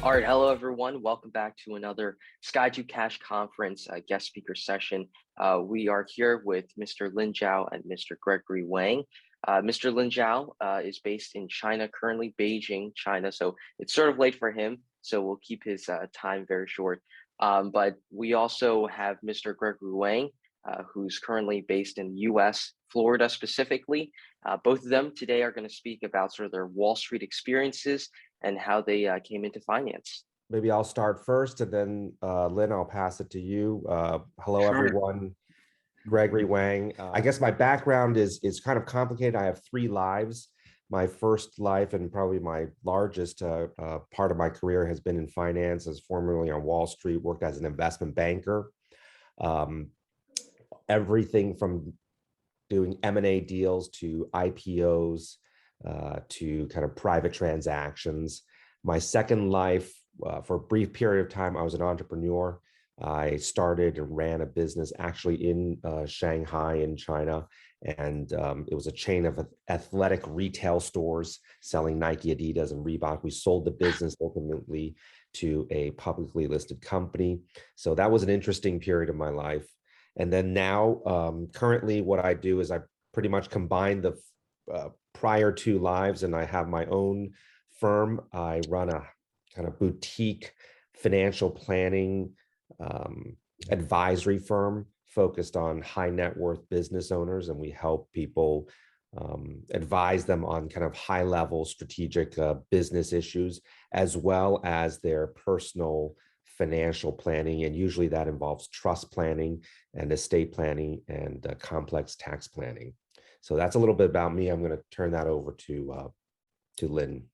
All right, hello everyone. Welcome back to another Skyju Cash Conference guest speaker session. We are here with Mr. Lin Zhao and Mr. Gregory Wang. Mr. Lin Zhao is based in China, currently Beijing, China. So it's sort of late for him, so we'll keep his time very short. But we also have Mr. Gregory Wang, who's currently based in the US, Florida specifically. Both of them today are going to speak about sort of their Wall Street experiences and how they came into finance. Maybe I'll start first and then Lynn, I'll pass it to you. Hello, Sure. everyone. Gregory Wang. I guess my background is kind of complicated. I have three lives. My first life and probably my largest part of my career has been in finance, as formerly on Wall Street, worked as an investment banker. Everything from doing M&A deals to IPOs to kind of private transactions. My second life, for a brief period of time, I was an entrepreneur. I started and ran a business actually in Shanghai in China. And it was a chain of athletic retail stores selling Nike, Adidas, and Reebok. We sold the business ultimately to a publicly listed company. So that was an interesting period of my life. And then now, currently, what I do is I pretty much combine the prior two lives, and I have my own firm. I run a kind of boutique financial planning advisory firm focused on high net worth business owners, and we help people advise them on kind of high level strategic business issues, as well as their personal financial planning. And usually that involves trust planning and estate planning and complex tax planning. So that's a little bit about me. I'm going to turn that over to Lynn.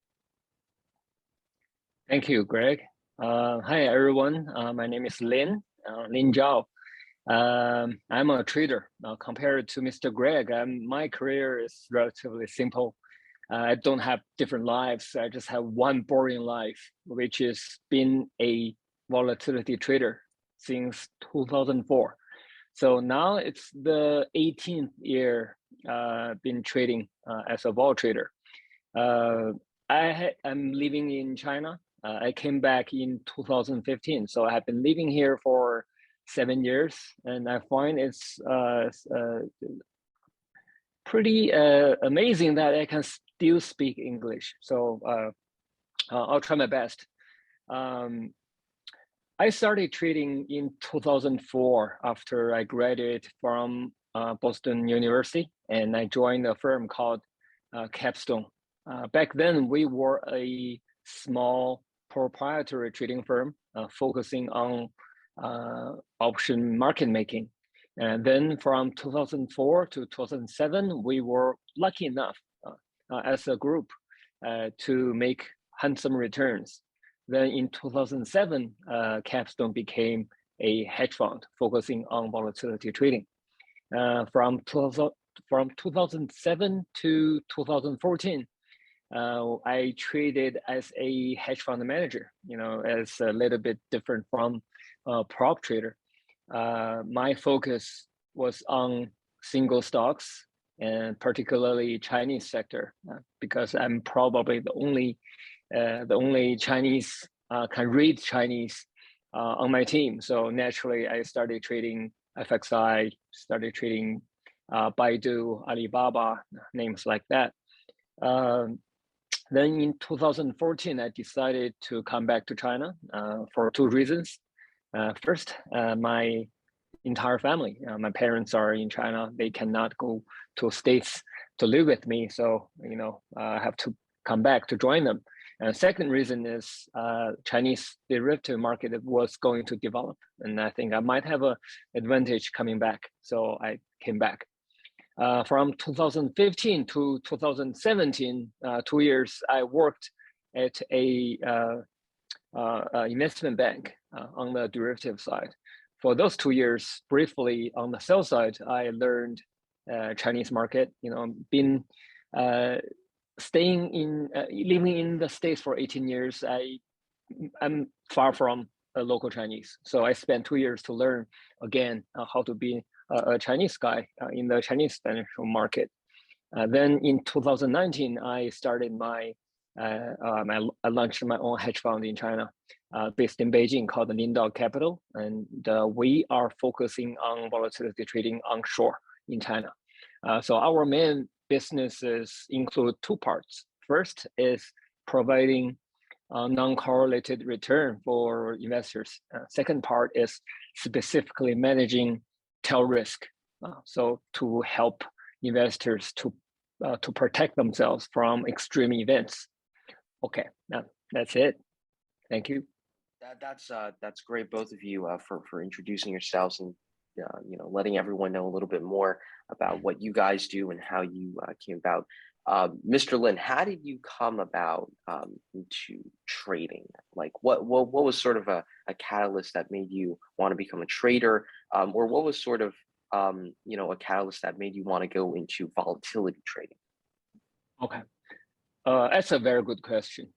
Thank you, Greg. Hi, everyone. My name is Lin Zhao. I'm a trader. Compared to Mr. Greg, my career is relatively simple. I don't have different lives. I just have one boring life, which is being a volatility trader since 2004. So now it's the 18th year been trading as a vol trader. I'm living in China. I came back in 2015, so I have been living here for 7 years, and I find it's pretty amazing that I can still speak English. So I'll try my best. I started trading in 2004 after I graduated from Boston University, and I joined a firm called Capstone. Back then, we were a small proprietary trading firm focusing on option market making. And then from 2004 to 2007, we were lucky enough as a group to make handsome returns. Then in 2007, Capstone became a hedge fund focusing on volatility trading. From 2007 to 2014, I traded as a hedge fund manager, as a little bit different from a prop trader. My focus was on single stocks and particularly Chinese sector, because I'm probably the only Chinese can read Chinese on my team. So naturally, I started trading FXI, started trading Baidu, Alibaba, names like that. Then in 2014, I decided to come back to China for two reasons. First, my entire family, my parents are in China. They cannot go to States to live with me. So, I have to come back to join them. And second reason is Chinese derivative market was going to develop. And I think I might have an advantage coming back. So I came back. From 2015 to 2017, 2 years, I worked at a investment bank on the derivative side. For those 2 years, briefly on the sell side, I learned Chinese market. Been living in the States for 18 years. I'm far from a local Chinese, so I spent 2 years to learn again how to be a Chinese guy in the Chinese financial market. Then in 2019, I started my I launched my own hedge fund in China, based in Beijing, called the Lindao Capital, and we are focusing on volatility trading onshore in China. So our main businesses include two parts. First is providing non-correlated return for investors. Second part is specifically managing tail risk, so to help investors to protect themselves from extreme events. Okay, that's it. Thank you. That's great, both of you, for introducing yourselves and letting everyone know a little bit more about what you guys do and how you came about. Mr. Lin, how did you come about into trading? Like, what was sort of a catalyst that made you want to become a trader, or what was sort of a catalyst that made you want to go into volatility trading? Okay. That's a very good question,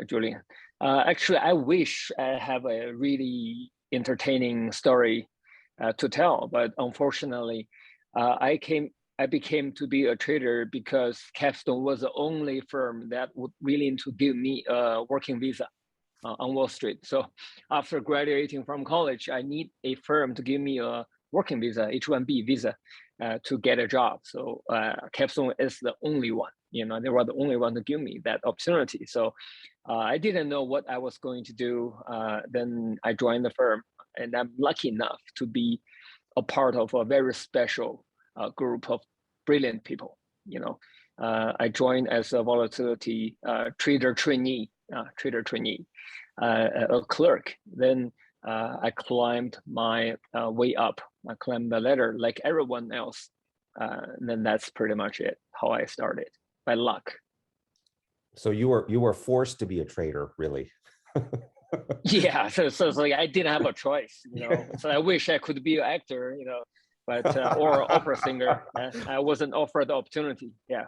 Julian. Actually, I wish I have a really entertaining story to tell, but unfortunately, I became to be a trader because Capstone was the only firm that would willing to give me a working visa on Wall Street. So after graduating from college, I need a firm to give me a working visa, H-1B visa, to get a job. So Capstone is the only one. They were the only one to give me that opportunity. So I didn't know what I was going to do. Then I joined the firm, and I'm lucky enough to be a part of a very special group of brilliant people. I joined as a volatility trader trainee, a clerk. Then I climbed my way up. I climbed the ladder like everyone else. And then that's pretty much it, how I started, by luck. So you were forced to be a trader, really. Yeah, so it's like I didn't have a choice, So I wish I could be an actor, but or opera singer. I wasn't offered the opportunity. Yeah.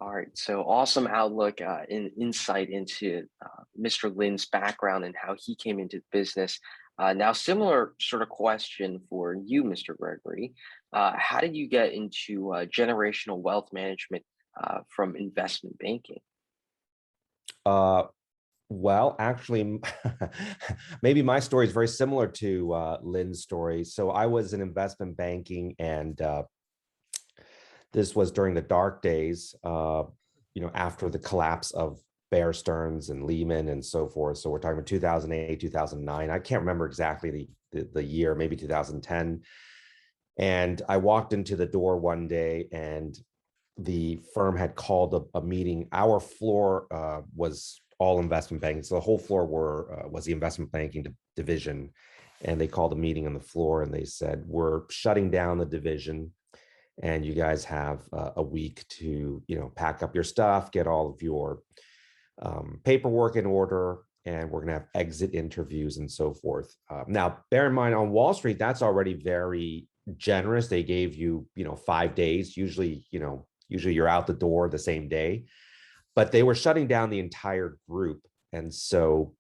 All right, so awesome outlook and insight into Mr. Lin's background and how he came into business. Now, similar sort of question for you, Mr. Gregory. How did you get into generational wealth management from investment banking? Well, actually, maybe my story is very similar to Lynn's story. So I was in investment banking, and this was during the dark days, after the collapse of Bear Stearns and Lehman and so forth. So we're talking about 2008, 2009. I can't remember exactly the year, maybe 2010. And I walked into the door one day, and the firm had called a meeting. Our floor was all investment banking. So the whole floor was the investment banking division. And they called a meeting on the floor, and they said, we're shutting down the division, and you guys have a week to, pack up your stuff, get all of your paperwork in order, and we're going to have exit interviews and so forth. Now, bear in mind, on Wall Street, that's already very generous. They gave you, 5 days. Usually you're out the door the same day, but they were shutting down the entire group. And so,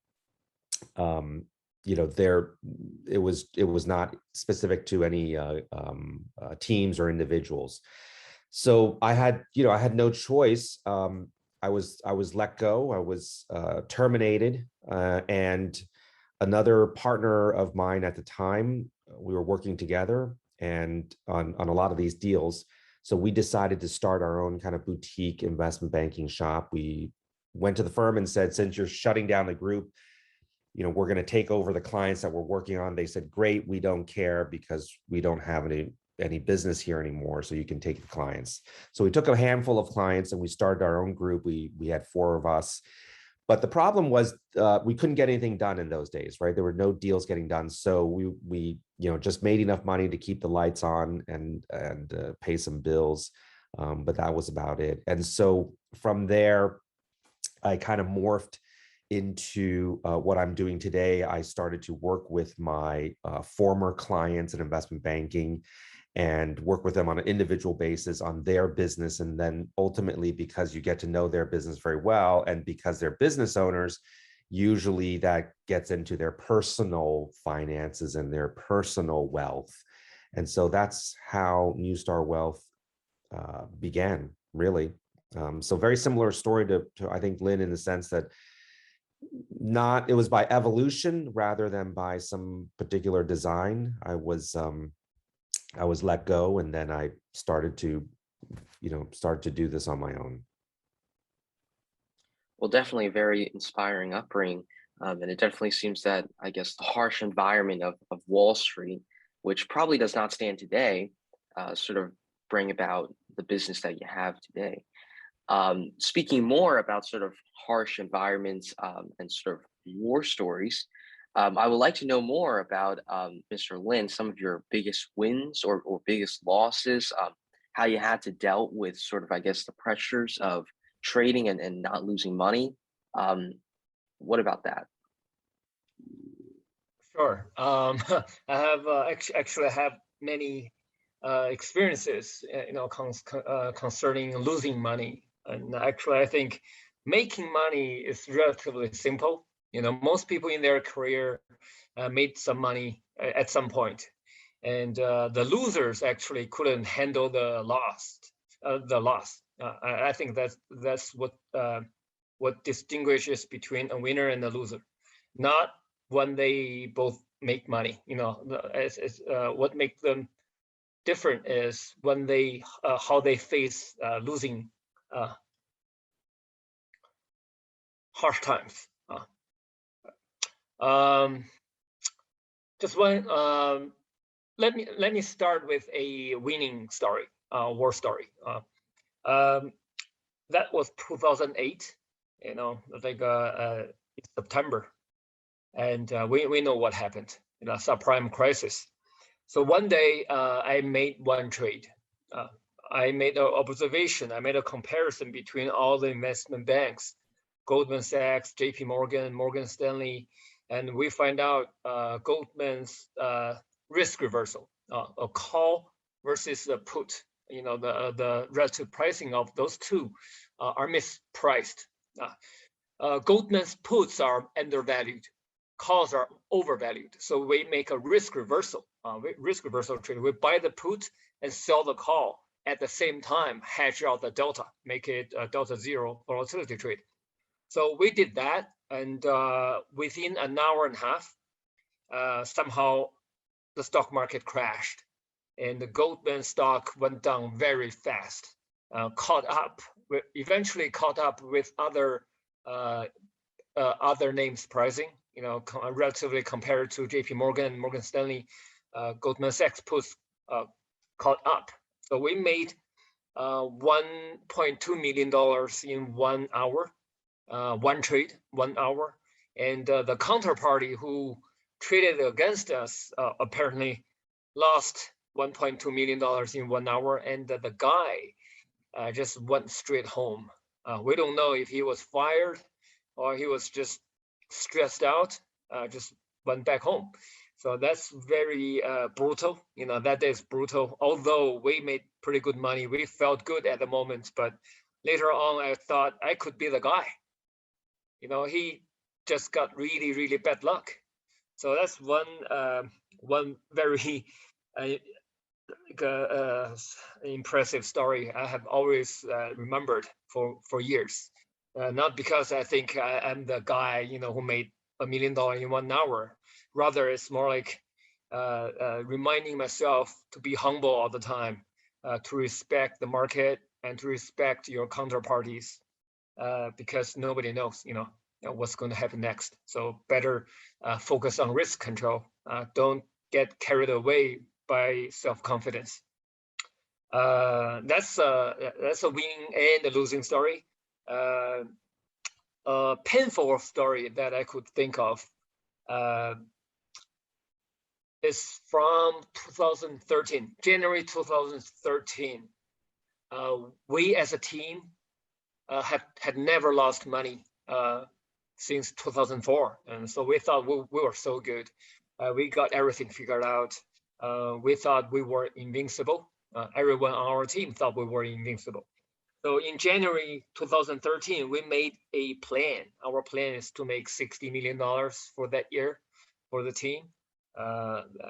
it was not specific to any teams or individuals. So I had no choice. I was let go. I was terminated, and another partner of mine at the time, we were working together and on a lot of these deals. So we decided to start our own kind of boutique investment banking shop. We went to the firm and said, since you're shutting down the group, we're going to take over the clients that we're working on. They said, great, we don't care because we don't have any business here anymore, so you can take the clients. So we took a handful of clients and we started our own group. We had 4 of us. But the problem was we couldn't get anything done in those days, right? There were no deals getting done. So we just made enough money to keep the lights on and pay some bills. But that was about it. And so from there, I kind of morphed into what I'm doing today. I started to work with my former clients in investment banking and work with them on an individual basis on their business. And then ultimately, because you get to know their business very well, and because they're business owners, usually that gets into their personal finances and their personal wealth. And so that's how New Star Wealth began, really. So very similar story to I think Lynn, in the sense that it was by evolution rather than by some particular design. I was let go, and then I started to do this on my own. Well, definitely a very inspiring upbringing. And it definitely seems that, I guess, the harsh environment of Wall Street, which probably does not stand today, sort of bring about the business that you have today. Speaking more about sort of harsh environments and sort of war stories, I would like to know more about Mr. Lin, some of your biggest wins or biggest losses, how you had to dealt with sort of, I guess, the pressures of trading and not losing money. Um, what about that? Sure. I have actually I have many experiences, concerning losing money. And actually, I think making money is relatively simple. Most people in their career made some money at some point, and the losers actually couldn't handle the loss. I think that's what distinguishes between a winner and a loser. Not when they both make money. What makes them different is when they how they face losing uh, harsh times. Um, just one. Let me start with a winning story, war story. That was 2008. Like in September, and we know what happened. Subprime crisis. So one day I made one trade. Uh, I made an observation. I made a comparison between all the investment banks, Goldman Sachs, JP Morgan, Morgan Stanley, and we find out Goldman's risk reversal, a call versus a put. The relative pricing of those two are mispriced. Goldman's puts are undervalued, calls are overvalued. So we make a risk reversal trade. We buy the put and sell the call at the same time, hedge out the delta, make it a delta zero volatility trade. So we did that, and within an hour and a half, somehow the stock market crashed, and the Goldman stock went down very fast, eventually caught up with other names pricing, relatively compared to JP Morgan and Morgan Stanley. Goldman Sachs puts caught up. So we made $1.2 million in 1 hour, one trade, 1 hour. And the counterparty who traded against us apparently lost $1.2 million in 1 hour. And the guy just went straight home. We don't know if he was fired or he was just stressed out, just went back home. So that's very brutal. That is brutal. Although we made pretty good money, we felt good at the moment, but later on, I thought I could be the guy. He just got really, really bad luck. So that's one very impressive story I have always remembered for years. Not because I think I'm the guy, who made $1 million in 1 hour. Rather, it's more like reminding myself to be humble all the time, to respect the market and to respect your counterparties, because nobody knows, what's going to happen next. So better focus on risk control. Don't get carried away by self-confidence. That's a winning and a losing story. A painful story that I could think of is from 2013, January 2013. We as a team had never lost money since 2004, and so we thought we were so good. We got everything figured out. We thought we were invincible. Everyone on our team thought we were invincible. So in January 2013, we made a plan. Our plan is to make $60 million for that year for the team.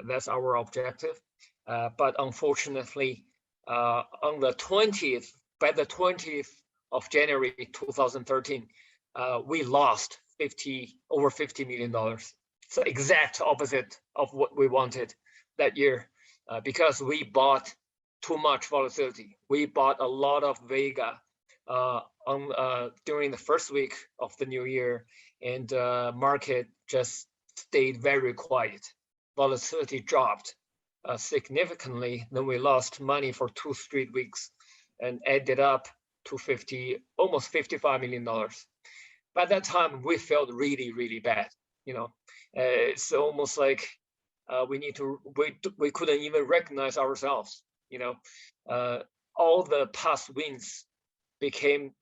That's our objective. But unfortunately, by the 20th of January 2013, we lost over $50 million. So exact opposite of what we wanted that year, because we bought too much volatility. We bought a lot of Vega during the first week of the new year, and market just stayed very quiet. Volatility dropped significantly. Then we lost money for 2 straight weeks and ended up to almost $55 million. By that time, we felt really, really bad. It's almost like we couldn't even recognize ourselves. All the past wins became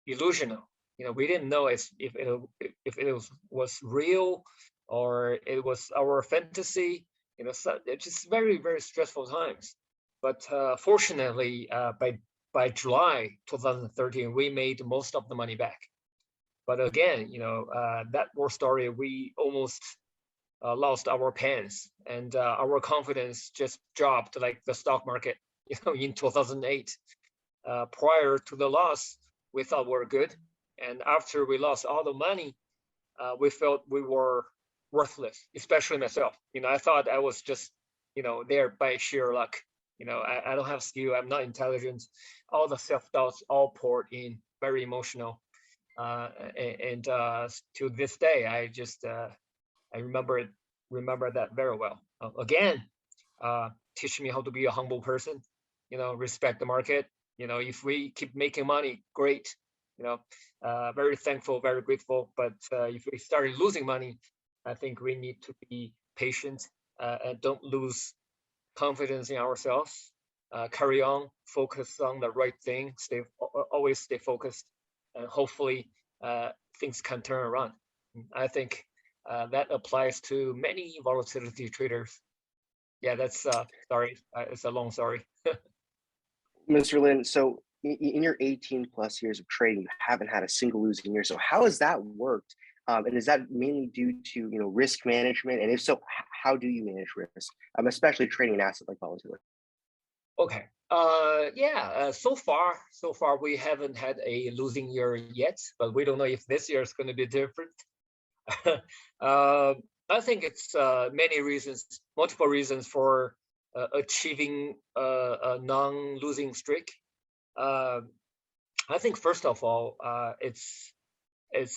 illusional. We didn't know if it was real or it was our fantasy. So it's just very, very stressful times. But fortunately, by July 2013, we made most of the money back. But again, that war story, we almost lost our pants, and our confidence just dropped like the stock market, in 2008. Prior to the loss, we thought we were good. And after we lost all the money, we felt we were worthless, especially myself. I thought I was just, there by sheer luck. I don't have skill, I'm not intelligent. All the self-doubts all poured in, very emotional. And to this day, I remember that very well. Again, teach me how to be a humble person, respect the market. If we keep making money, great. Very thankful, very grateful. But if we started losing money, I think we need to be patient and don't lose confidence in ourselves. Carry on, focus on the right thing. Always stay focused, and hopefully things can turn around. I think that applies to many volatility traders. Yeah, that's sorry, it's a long story. Mr. Lin, so in your 18 plus years of trading, you haven't had a single losing year. So how has that worked? And is that mainly due to risk management? And if so, how do you manage risk, especially trading an asset like volatility? Okay. So far we haven't had a losing year yet, but we don't know if this year is going to be different. I think it's many reasons, multiple reasons for achieving a non-losing streak. I think first of all, it's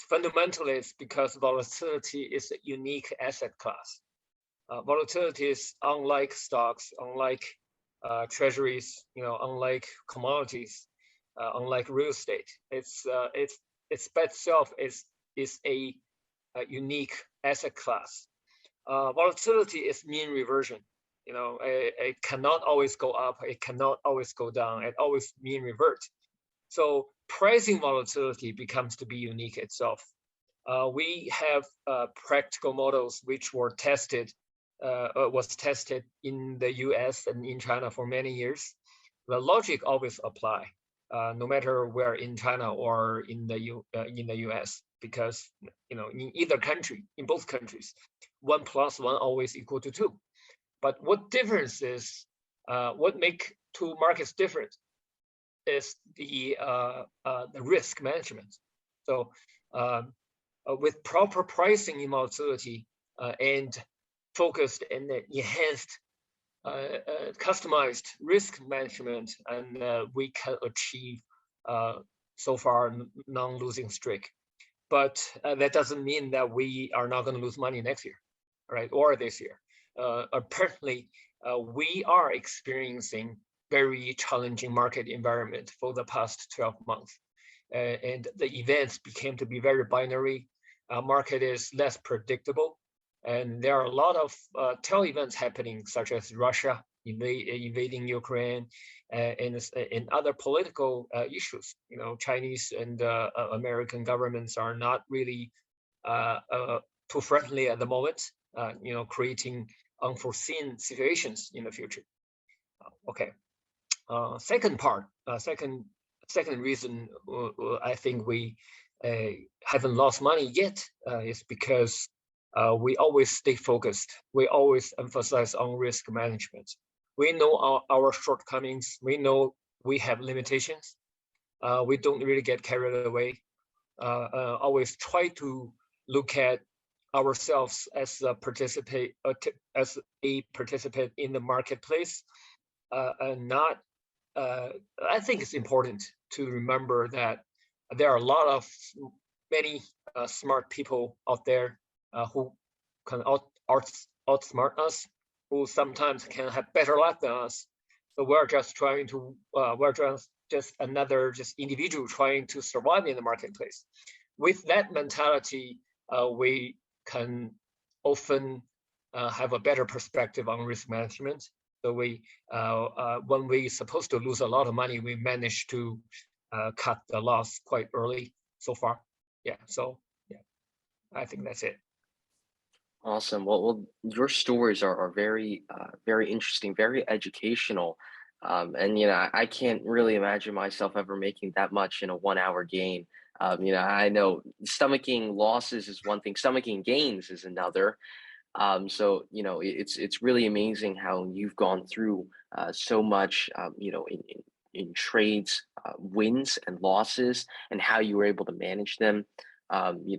fundamentally it's because volatility is a unique asset class. Volatility is unlike stocks, unlike treasuries, unlike commodities, unlike real estate. It's by itself is a unique asset class. Volatility is mean reversion. It cannot always go up. It cannot always go down. It always mean revert. So pricing volatility becomes to be unique itself. We have practical models which were tested, was tested in the US and in China for many years. The logic always apply, no matter where in China or in the US, because in either country, in both countries, 1 + 1 always equal to 2. But what difference is, what make two markets different is the risk management. So with proper pricing in volatility and focused and enhanced customized risk management, and we can achieve so far non-losing streak. But that doesn't mean that we are not going to lose money next year, right? Or this year. Apparently, we are experiencing very challenging market environment for the past 12 months. And the events became to be very binary. Market is less predictable. And there are a lot of tail events happening, such as Russia invading Ukraine and other political issues. Chinese and American governments are not really too friendly at the moment, creating unforeseen situations in the future. Okay. Second reason I think we haven't lost money yet is because we always stay focused. We always emphasize on risk management. We know our shortcomings. We know we have limitations, we don't really get carried away. Always try to look at ourselves as a participate in the marketplace, and not. I think it's important to remember that there are a lot of many smart people out there who can outsmart us, who sometimes can have better luck than us. So we're just trying to we're just another individual trying to survive in the marketplace. With that mentality, we can often have a better perspective on risk management. So when we're supposed to lose a lot of money, we manage to cut the loss quite early so far. Yeah, so yeah, I think that's it. Awesome. Well, your stories are very, very interesting, very educational. And I can't really imagine myself ever making that much in a 1 hour game. I know stomaching losses is one thing, stomaching gains is another. So it's really amazing how you've gone through so much, in trades, wins and losses, and how you were able to manage them.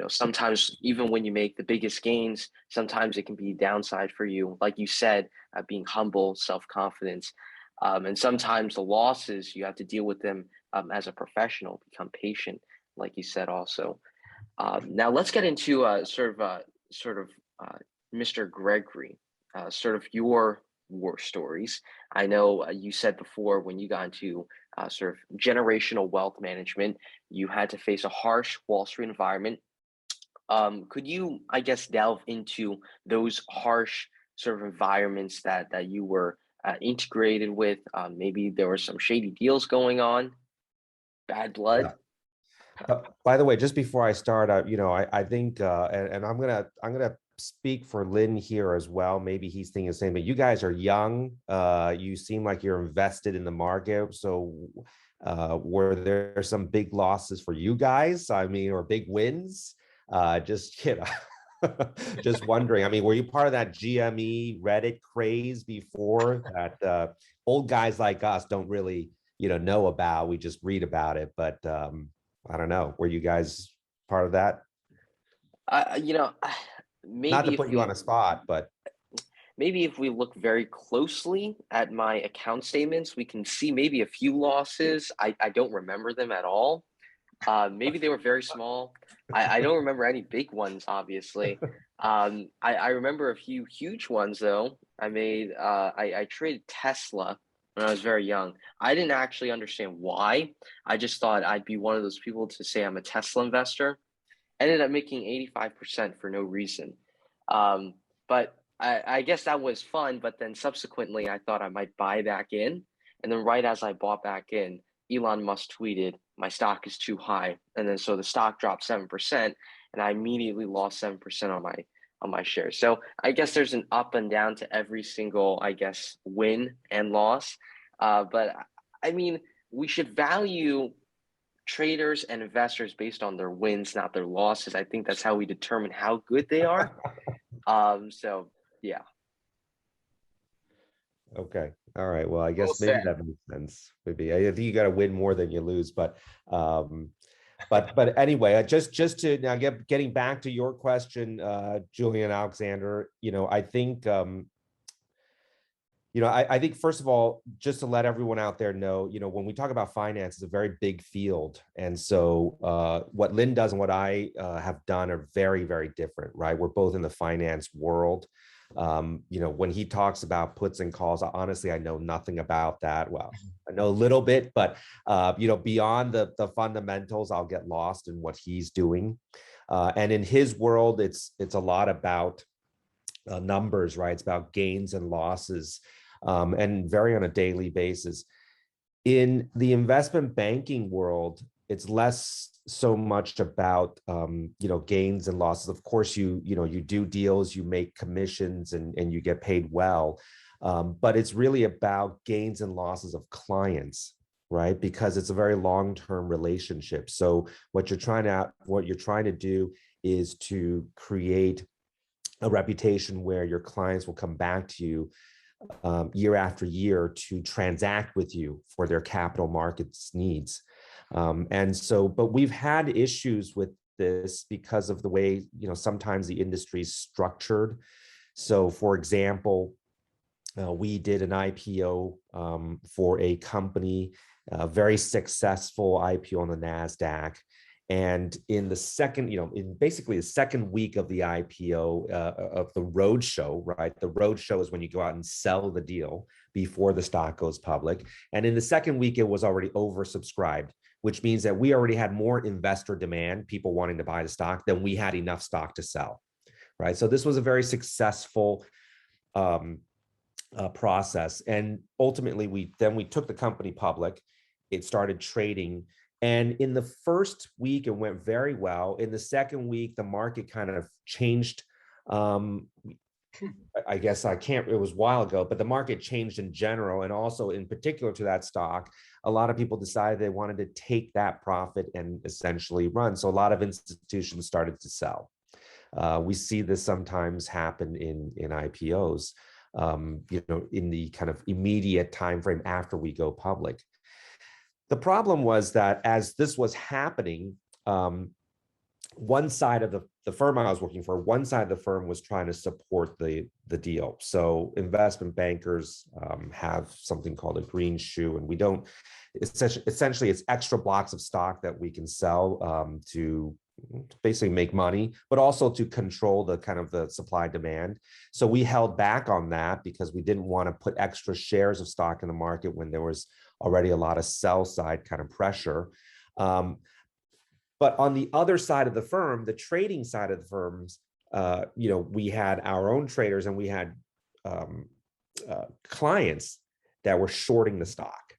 Sometimes even when you make the biggest gains, sometimes it can be downside for you. Like you said, being humble, self-confidence, and sometimes the losses you have to deal with them as a professional, become patient, like you said also. Now let's get into sort of uh, Mr. Gregory, sort of your war stories. I know you said before when you got into sort of generational wealth management, you had to face a harsh Wall Street environment. Could you, I guess, delve into those harsh sort of environments that you were integrated with? Maybe there were some shady deals going on, bad blood. By the way, just before I start, I think, and I'm gonna speak for Lin here as well. Maybe he's thinking the same, but you guys are young. You seem like you're invested in the market. So, were there some big losses for you guys? I mean, or big wins? Just just wondering. I mean, were you part of that GME Reddit craze before that? Old guys like us don't really, know about. We just read about it, but. I don't know. Were you guys part of that? Not to Maybe if put you on we a spot, but maybe if we look very closely at my account statements, we can see maybe a few losses. I don't remember them at all. Maybe they were very small. I don't remember any big ones, obviously. I remember a few huge ones though. I traded Tesla when I was very young. I didn't actually understand why. I just thought I'd be one of those people to say I'm a Tesla investor. Ended up making 85% for no reason. But I guess that was fun. But then subsequently, I thought I might buy back in. And then right as I bought back in, Elon Musk tweeted, "My stock is too high." And then so the stock dropped 7%, and I immediately lost 7% on my shares. So I guess there's an up and down to every single, I guess, win and loss. But I mean, we should value traders and investors based on their wins, not their losses. I think that's how we determine how good they are. So yeah. okay. All right. Well, I Well guess maybe said. that makes sense. Maybe I think you got to win more than you lose, um, but anyway, just to now getting back to your question, Julian Alexander, I think I think first of all, just to let everyone out there know, when we talk about finance, it's a very big field. And so what Lynn does and what I have done are very, very different, right? We're both in the finance world. When he talks about puts and calls, honestly, I know nothing about that. Well, I know a little bit, but beyond the fundamentals, I'll get lost in what he's doing. And in his world, it's a lot about numbers, right? It's about gains and losses, and vary on a daily basis. In the investment banking world, it's less so much about gains and losses. Of course, you do deals, you make commissions, and you get paid well, but it's really about gains and losses of clients, right? Because it's a very long-term relationship. So what you're trying to do is to create a reputation where your clients will come back to you year after year to transact with you for their capital markets needs. And so, but we've had issues with this because of the way, sometimes the industry is structured. So for example, we did an IPO for a company, a very successful IPO on the NASDAQ. And in the second, in basically the second week of the IPO of the roadshow, right? The roadshow is when you go out and sell the deal before the stock goes public. And in the second week, it was already oversubscribed, which means that we already had more investor demand, people wanting to buy the stock, than we had enough stock to sell, right? So this was a very successful process. And ultimately, we took the company public. It started trading. And in the first week, it went very well. In the second week, the market kind of changed. I guess it was a while ago, but the market changed in general. And also in particular to that stock, a lot of people decided they wanted to take that profit and essentially run. So a lot of institutions started to sell. We see this sometimes happen in IPOs, in the kind of immediate time frame after we go public. The problem was that as this was happening, one side of the firm I was working for, one side of the firm was trying to support the deal. So investment bankers have something called a green shoe, and we don't, essentially it's extra blocks of stock that we can sell to basically make money, but also to control the kind of the supply demand. So we held back on that because we didn't want to put extra shares of stock in the market when there was already a lot of sell side kind of pressure. But on the other side of the firm, the trading side of the firms, we had our own traders and we had clients that were shorting the stock,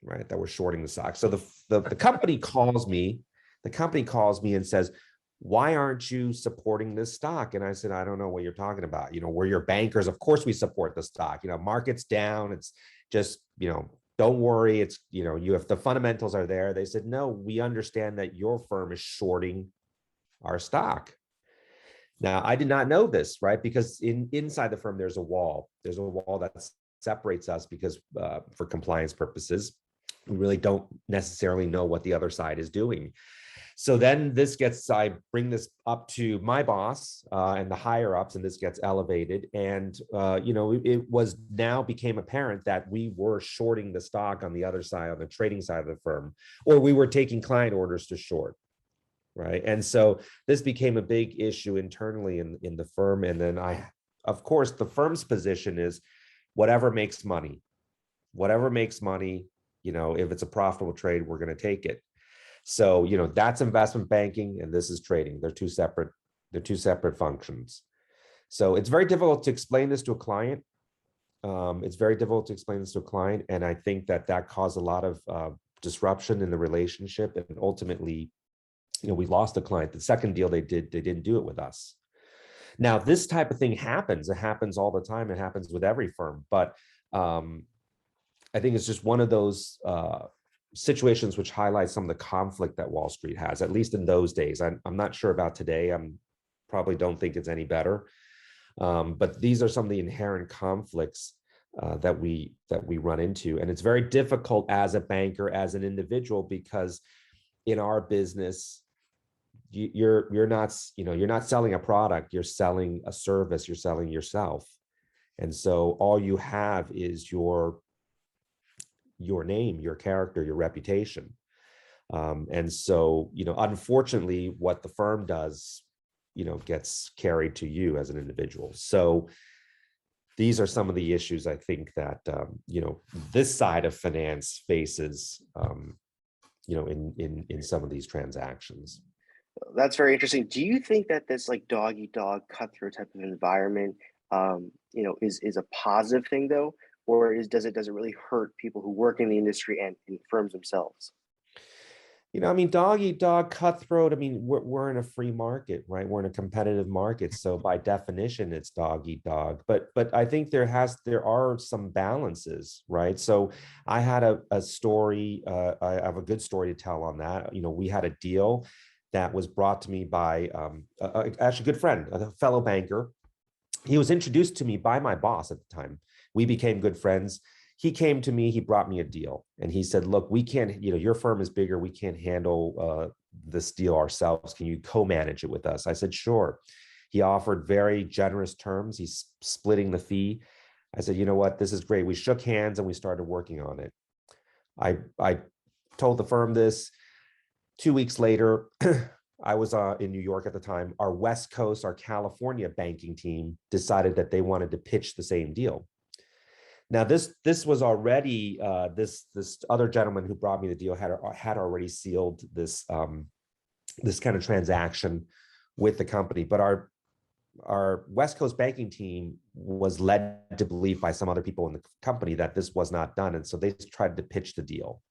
right? That were shorting the stock. So the company calls me. The company calls me and says, "Why aren't you supporting this stock?" And I said, "I don't know what you're talking about. We're your bankers. Of course we support the stock. Market's down. It's just, don't worry. It's, if the fundamentals are there." They said, "No, we understand that your firm is shorting our stock." Now, I did not know this, right? Because inside the firm, there's a wall. There's a wall that separates us because for compliance purposes, we really don't necessarily know what the other side is doing. So then I bring this up to my boss and the higher ups, and this gets elevated. And, it became apparent that we were shorting the stock on the other side, on the trading side of the firm, or we were taking client orders to short, right? And so this became a big issue internally in the firm. And then of course, the firm's position is whatever makes money, if it's a profitable trade, we're going to take it. So, that's investment banking and this is trading. They're two separate functions. So it's very difficult to explain this to a client. And I think that caused a lot of disruption in the relationship. And ultimately, we lost the client. The second deal they didn't do it with us. Now, this type of thing happens. It happens all the time. It happens with every firm. But I think it's just one of those situations which highlights some of the conflict that Wall Street has, at least in those days. I'm not sure about today. Probably don't think it's any better. But these are some of the inherent conflicts that we run into. And it's very difficult as a banker, as an individual, because in our business, you're not selling a product, you're selling a service, you're selling yourself. And so all you have is your name, your character, your reputation. And so, unfortunately, what the firm does, gets carried to you as an individual. So these are some of the issues I think that, this side of finance faces, in some of these transactions. That's very interesting. Do you think that this like dog eat dog cutthroat type of environment, is a positive thing though? Or does it really hurt people who work in the industry and in firms themselves? Dog eat dog, cutthroat. We're in a free market, right? We're in a competitive market, so by definition, it's dog eat dog. But I think there are some balances, right? So I had a story. I have a good story to tell on that. We had a deal that was brought to me by actually a good friend, a fellow banker. He was introduced to me by my boss at the time. We became good friends. He came to me, he brought me a deal, and he said, look, we can't, your firm is bigger, we can't handle this deal ourselves. Can you co-manage it with us? I said, sure. He offered very generous terms. He's splitting the fee. I said, you know what, this is great. We shook hands and we started working on it. I told the firm this. 2 weeks later, I was in New York at the time. Our West Coast, our California banking team decided that they wanted to pitch the same deal. Now, this was already this other gentleman who brought me the deal had already sealed this this kind of transaction with the company, but our West Coast banking team was led to believe by some other people in the company that this was not done, and so they tried to pitch the deal.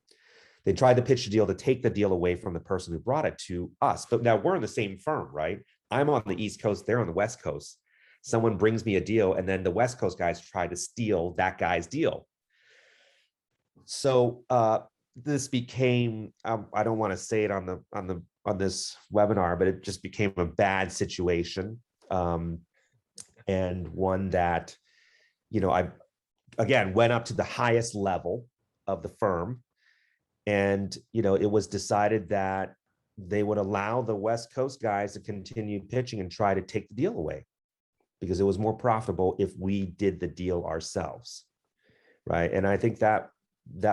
They tried to pitch the deal to take the deal away from the person who brought it to us. But now we're in the same firm, right? I'm on the East Coast, they're on the West Coast. Someone brings me a deal, and then the West Coast guys try to steal that guy's deal. So this became, I don't want to say it on this webinar, but it just became a bad situation, and one that, I again went up to the highest level of the firm, and it was decided that they would allow the West Coast guys to continue pitching and try to take the deal away, because it was more profitable if we did the deal ourselves, right? And I think that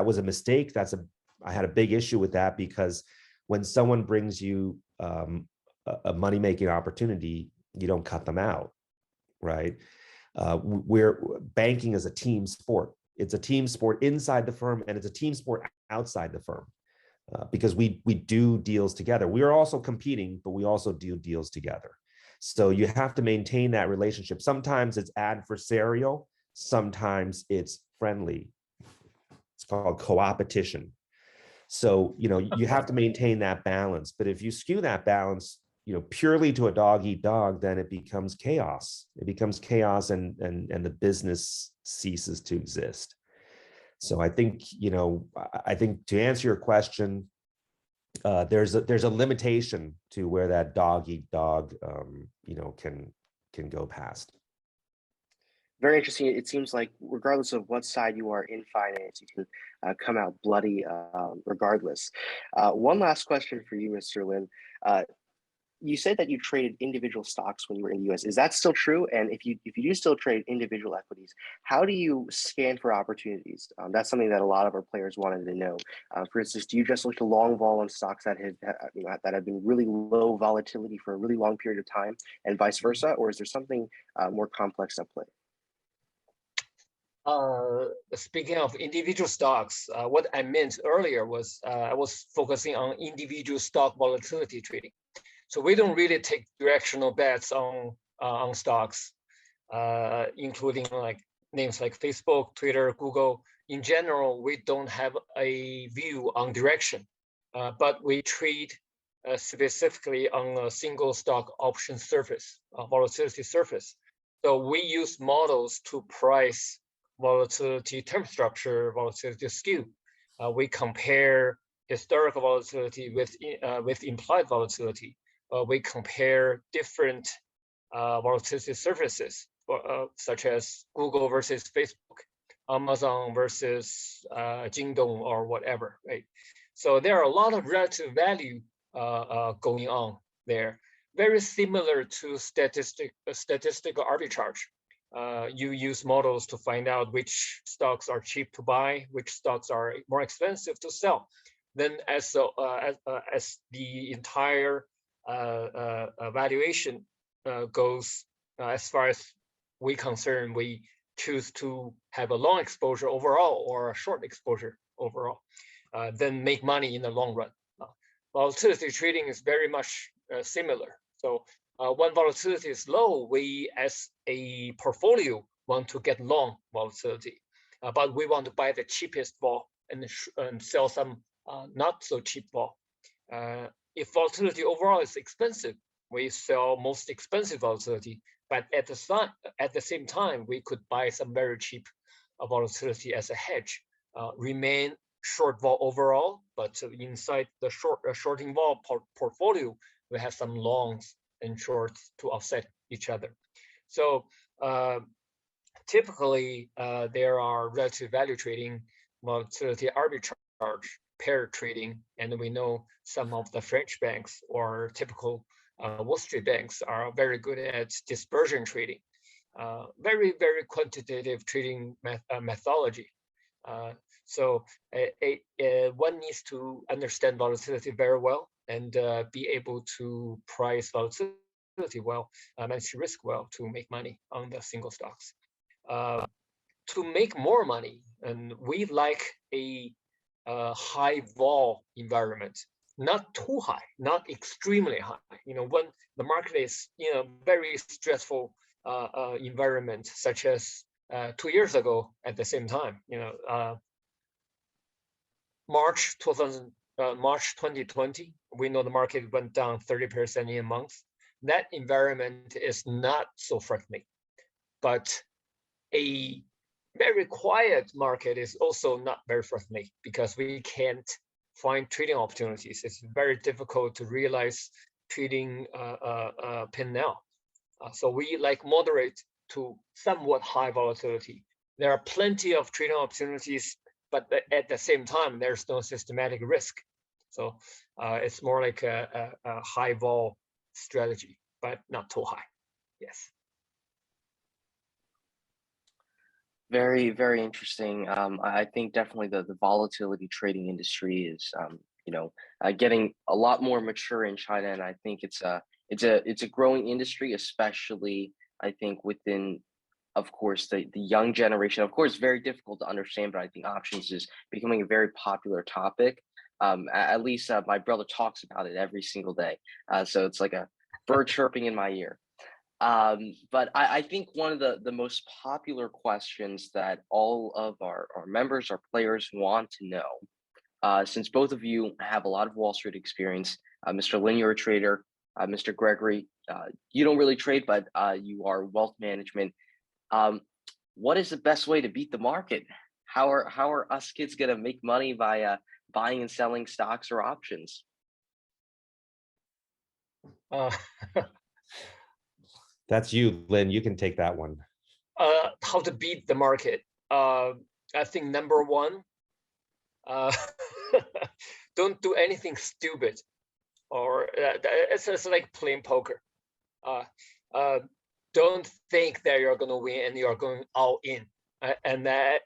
was a mistake. I had a big issue with that, because when someone brings you a money-making opportunity, you don't cut them out, right? Banking is a team sport. It's a team sport inside the firm, and it's a team sport outside the firm, because we do deals together. We are also competing, but we also do deals together. So you have to maintain that relationship. Sometimes it's adversarial, sometimes it's friendly. It's called co-opetition. So, you have to maintain that balance. But if you skew that balance, purely to a dog eat dog, then it becomes chaos. It becomes chaos, and the business ceases to exist. So I think, to answer your question, there's a limitation to where that dog eat dog, can go past. Very interesting. It seems like regardless of what side you are in finance, you can come out bloody regardless. One last question for you, Mr. Lin. You said that you traded individual stocks when you were in the US. Is that still true? And if you do still trade individual equities, how do you scan for opportunities? That's something that a lot of our players wanted to know. For instance, do you just look to long vol on stocks that have been really low volatility for a really long period of time, and vice versa, or is there something more complex at play? Speaking of individual stocks, what I meant earlier was I was focusing on individual stock volatility trading. So we don't really take directional bets on stocks, including like names like Facebook, Twitter, Google. In general, we don't have a view on direction, but we trade specifically on a single stock option surface, volatility surface. So we use models to price volatility term structure, volatility skew. We compare historical volatility with implied volatility. We compare different volatility surfaces, such as Google versus Facebook, Amazon versus Jingdong or whatever, right? So there are a lot of relative value going on there, very similar to statistical arbitrage. You use models to find out which stocks are cheap to buy, which stocks are more expensive to sell. Then as the entire valuation goes, as far as we concern, we choose to have a long exposure overall or a short exposure overall, then make money in the long run. Volatility trading is very much similar. So when volatility is low, we as a portfolio want to get long volatility, but we want to buy the cheapest vol and sell some not so cheap vol. If volatility overall is expensive, we sell most expensive volatility, but at the same time, we could buy some very cheap volatility as a hedge, remain short vol overall, but inside the shorting vol portfolio, we have some longs and shorts to offset each other. So typically there are relative value trading, volatility arbitrage, pair trading, and we know some of the French banks or typical Wall Street banks are very good at dispersion trading, very, very quantitative trading methodology. So one needs to understand volatility very well and be able to price volatility well, manage risk well to make money on the single stocks. To make more money, and we like a high vol environment, not too high, not extremely high. When the market is very stressful environment, such as 2 years ago at the same time, March 2020, we know the market went down 30% in a month. That environment is not so friendly, but a very quiet market is also not very friendly because we can't find trading opportunities. It's very difficult to realize trading P&L. So we like moderate to somewhat high volatility. There are plenty of trading opportunities, but at the same time, there's no systematic risk. So it's more like a high vol strategy, but not too high. Yes. Very, very interesting. I think definitely the volatility trading industry is, getting a lot more mature in China, and I think it's a growing industry, especially I think within, of course, the young generation. Of course, very difficult to understand, but I think options is becoming a very popular topic. At least my brother talks about it every single day, so it's like a bird chirping in my ear. But I think one of the most popular questions that all of our members, our players want to know, since both of you have a lot of Wall Street experience, Mr. Lin, you're a trader, Mr. Gregory, you don't really trade, but you are wealth management. What is the best way to beat the market? How are us kids gonna make money by buying and selling stocks or options? That's you, Lynn. You can take that one. How to beat the market? I think number one, don't do anything stupid, or it's like playing poker. Don't think that you're going to win and you're going all in. And I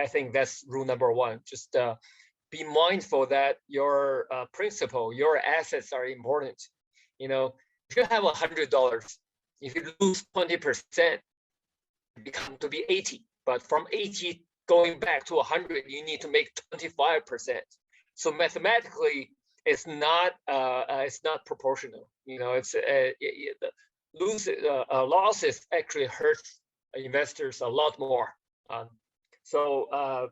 think that's rule number one. Just be mindful that your principal, your assets are important. If you have $100, if you lose 20%, it becomes to be 80. But from 80 going back to 100, you need to make 25%. So mathematically, it's not proportional. It's losses actually hurt investors a lot more. So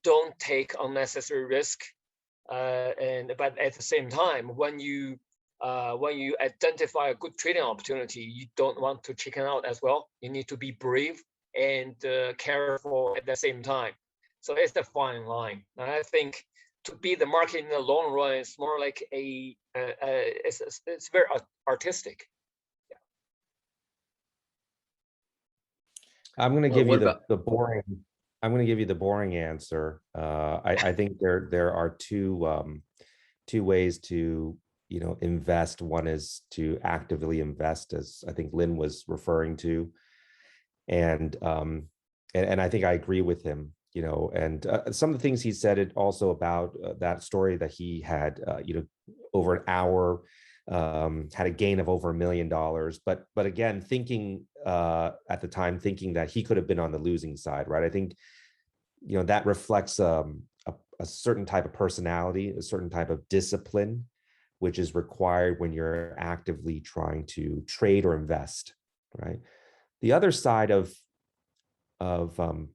don't take unnecessary risk. But at the same time, when you identify a good trading opportunity, you don't want to chicken out as well. You need to be brave and careful at the same time. So it's the fine line. And I think to beat the market in the long run is more like it's very artistic. Yeah. I'm going to Well, give you what about- the boring. I'm going to give you the boring answer. I think there are two ways to invest. One is to actively invest, as I think Lynn was referring to, and I think I agree with him. And some of the things he said it also about that story that he had, over an hour, had a gain of over $1 million. But again, thinking at the time, thinking that he could have been on the losing side, right? I think, that reflects a certain type of personality, a certain type of discipline, which is required when you're actively trying to trade or invest, right? The other side of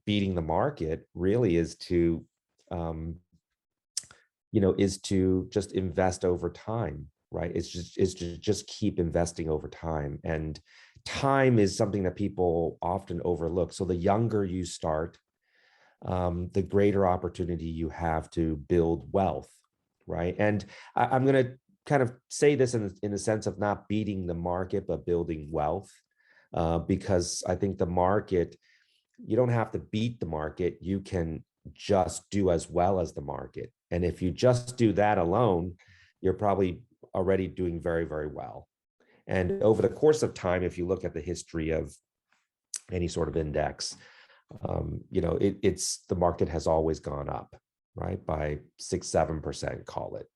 beating the market really is to just invest over time, right? It's to just keep investing over time, and time is something that people often overlook. So the younger you start, the greater opportunity you have to build wealth, right? And I'm going to kind of say this in the sense of not beating the market, but building wealth, because I think the market you don't have to beat the market. You can just do as well as the market. And if you just do that alone, you're probably already doing very, very well. And over the course of time, if you look at the history of any sort of index, it's the market has always gone up, right, by 6-7%, call it.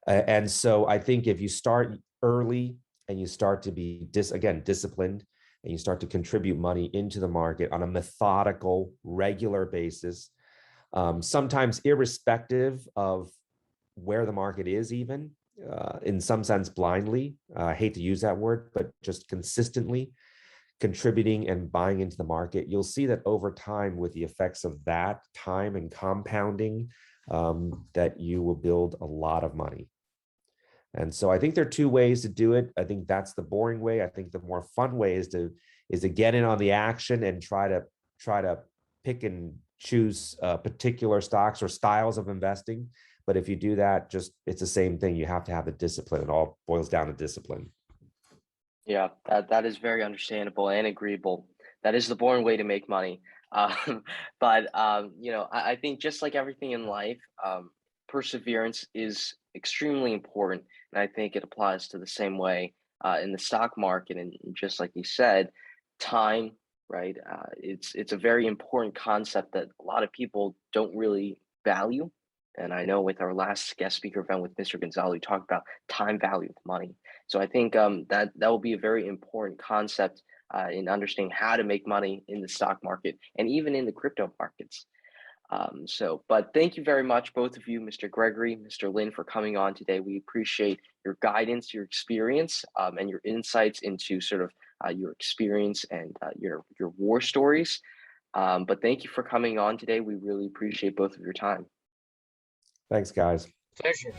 And so I think if you start early and you start to be disciplined, and you start to contribute money into the market on a methodical, regular basis, sometimes irrespective of where the market is, even in some sense blindly, I hate to use that word, but just consistently contributing and buying into the market, you'll see that over time, with the effects of that time and compounding, that you will build a lot of money. And so I think there are two ways to do it. I think that's the boring way. I think the more fun way is to get in on the action and try to pick and choose particular stocks or styles of investing. But if you do that, it's the same thing. You have to have the discipline. It all boils down to discipline. Yeah, that is very understandable and agreeable. That is the boring way to make money. But I think just like everything in life, perseverance is extremely important, and I think it applies to the same way in the stock market. And just like you said, time, right? It's a very important concept that a lot of people don't really value. And I know with our last guest speaker event with Mr. Gonzalez, we talked about time value of money. So I think that will be a very important concept in understanding how to make money in the stock market and even in the crypto markets. But thank you very much, both of you, Mr. Gregory, Mr. Lin, for coming on today. We appreciate your guidance, your experience, and your insights into sort of your experience and your war stories. But thank you for coming on today. We really appreciate both of your time. Thanks, guys. Pleasure.